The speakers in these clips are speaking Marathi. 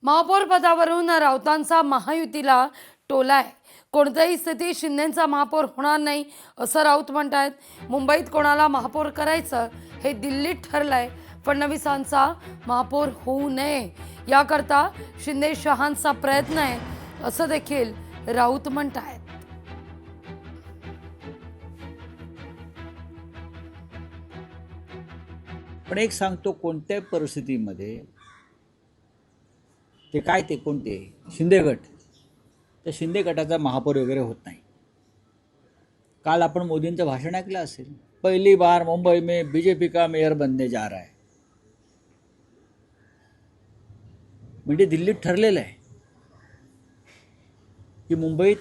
महापौर पदावरून राऊतांचा महायुतीला टोला आहे। कोणत्याही स्थितीत शिंदेंचा महापौर होणार नाही असं राऊत म्हणतायत। मुंबईत कोणाला महापौर करायचं हे दिल्लीत ठरलंय। फडणवीसांचा महापौर होऊ नये याकरता शिंदे शहांचा प्रयत्न आहे असं देखील राऊत म्हणतायत। पण एक सांगतो, कोणत्याही परिस्थितीमध्ये ते काय ते कोणते शिंदे गट, त्या शिंदे गटाचा महापौर वगैरे होत नाही। काल आपण मोदींचं भाषण ऐकलं असेल, पहली बार मुंबई में बीजेपी का मेयर बनने जा रहा है। म्हणजे दिल्लीत ठरलेलं आहे की मुंबईत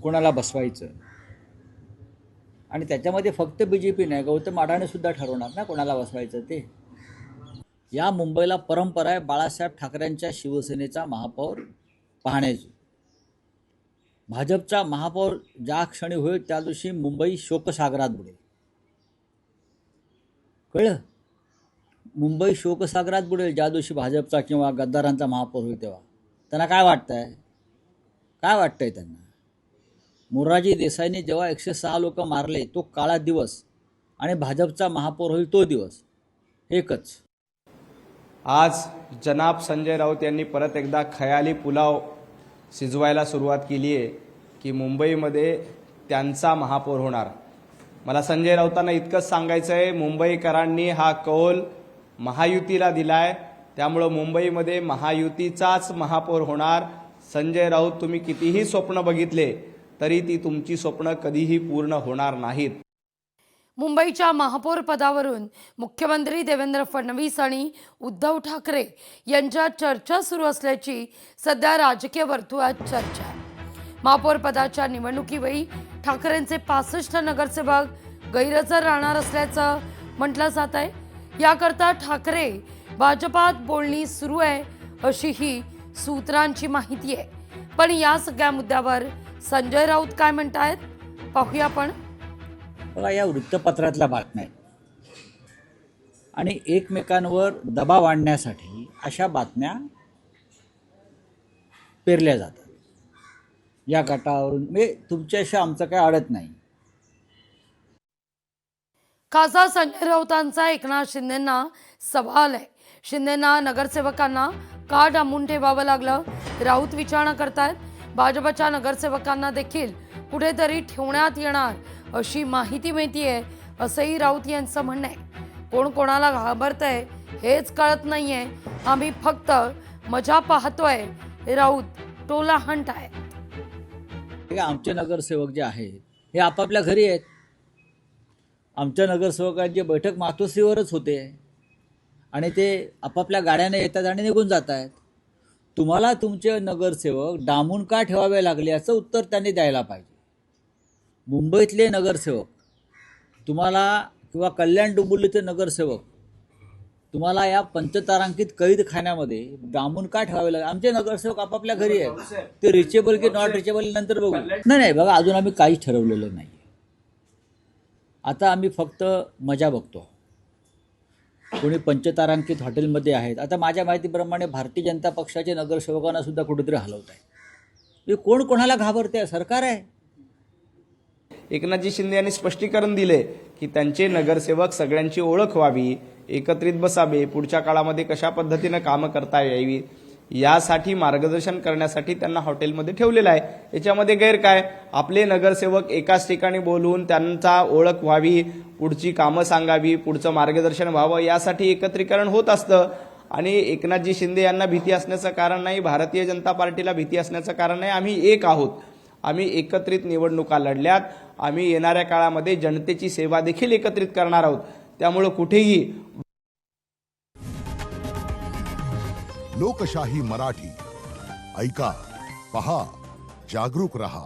कोणाला बसवायचं, आणि त्याच्यामध्ये फक्त बीजेपी नाही, गौतम अडाणी सुद्धा ठरवणार ना कोणाला बसवायचं ते। या मुंबईला परंपरा आहे बाळासाहेब ठाकरेंच्या शिवसेनेचा महापौर पाहण्याची। भाजपचा महापौर ज्या क्षणी होईल त्या दिवशी मुंबई शोकसागरात बुडेल। कळलं? मुंबई शोकसागरात बुडेल ज्या दिवशी भाजपचा किंवा गद्दारांचा महापौर होईल तेव्हा। त्यांना काय वाटतंय, काय वाटतंय त्यांना? मोरारजी देसाईंनी जेव्हा 106 लोक मारले तो काळा दिवस, आणि भाजपचा महापौर होईल तो दिवस एकच। आज जनाब संजय राऊत यांनी परत एकदा खयाली पुलाव शिजवायला सुरुवात केली आहे की मुंबईमध्ये त्यांचा महापौर होणार। मला संजय राऊतांना इतकंच सांगायचं आहे, मुंबईकरांनी हा कौल महायुतीला दिलाय, त्यामुळं मुंबईमध्ये महायुतीचाच महापौर होणार। संजय राऊत, तुम्ही कितीही स्वप्न बघितले तरी ती तुमची स्वप्न कधीही पूर्ण होणार नाहीत। मुंबईच्या महापौर पदावरून मुख्यमंत्री देवेंद्र फडणवीस आणि उद्धव ठाकरे यांच्यात चर्चा सुरू असल्याची सध्या राजकीय वर्तुळात चर्चा आहे। महापौर पदाच्या निवडणुकीवेळी ठाकरेंचे 65 नगरसेवक गैरहजर राहणार असल्याचं म्हटलं जात आहे। याकरता ठाकरे भाजपात बोलणी सुरू आहे अशी ही सूत्रांची माहिती आहे। पण या सगळ्या मुद्द्यावर संजय राऊत काय म्हणतायत पाहूया आपण। बघा, या वृत्तपत्रातल्या बातम्या आणि एकमेकांवर दबाव आणण्यासाठी अशा बातम्या पेरल्या जातात। या गटावरून म्हणजे तुमच्याशी आमचं काय अडत नाही। खासदार संजय राऊतांचा एकनाथ शिंदेंना सवाल आहे। शिंदेंना नगरसेवकांना का डांबून ठेवावं लागलं, राऊत विचारणा करतायत। भाजपच्या नगरसेवकांना देखील कुठेतरी ठेवण्यात येणार अशी माहिती मिळतीये असंही राऊत यांचं म्हणणं आहे। कोण कोणाला घाबरतंय हेच कळत नाहीये, आम्ही फक्त मजा पाहतोय, राऊत टोला हाणतायत। आमचे नगरसेवक जे आहेत हे आपापल्या घरी आहेत। आमच्या नगरसेवकांची बैठक मातोश्रीवरच होते आणि ते आपापल्या गाड्याने येतात आणि निघून जात आहेत। तुम्हाला तुमचे नगरसेवक डांबून का ठेवावे लागले याचं उत्तर त्यांनी द्यायला पाहिजे। मुंबईतले नगरसेवक तुम्हाला किंवा कल्याण डोंबिवलीचे नगरसेवक तुम्हाला या पंचतारांकित कैदखान्यामध्ये डांबून का ठेवावे लागले? आमचे नगरसेवक आपापल्या घरी आहेत, ते रिचेबल की नॉट रिचेबल नंतर बघू। नाही बघा, अजून आम्ही काहीच ठरवलेलं नाही। आता आम्ही फक्त मजा बघतो। कोणी पंचतारांकित हॉटेलमध्ये आहेत। आता माझ्या माहितीप्रमाणे भारतीय जनता पक्षाचे नगरसेवकांना सुद्धा कुठेतरी हलवत आहे। कोण कोणाला घाबरते? सरकार आहे। एकनाथजी शिंदे यांनी स्पष्टीकरण दिले की त्यांचे नगरसेवक सगळ्यांची ओळख व्हावी, एकत्रित बसावे, पुढच्या काळामध्ये कशा पद्धतीने कामं करता यावी यासाठी मार्गदर्शन करण्यासाठी त्यांना हॉटेलमध्ये ठेवलेलं आहे। याच्यामध्ये गैर काय? आपले नगरसेवक एकाच ठिकाणी बोलून त्यांचा ओळख व्हावी, पुढची कामं सांगावी, पुढचं मार्गदर्शन व्हावं, यासाठी एकत्रीकरण होत असतं। आणि एकनाथजी शिंदे यांना भीती असण्याचं कारण नाही, भारतीय जनता पार्टीला भीती असण्याचं कारण नाही। आम्ही एक आहोत, आम्ही एकत्रित निवडणुका लढल्यात, आम्ही येणाऱ्या काळामध्ये जनतेची सेवा देखील एकत्रित करणार आहोत। त्यामुळे कुठेही लोकशाही मराठी ऐका, पहा, जागरूक रहा।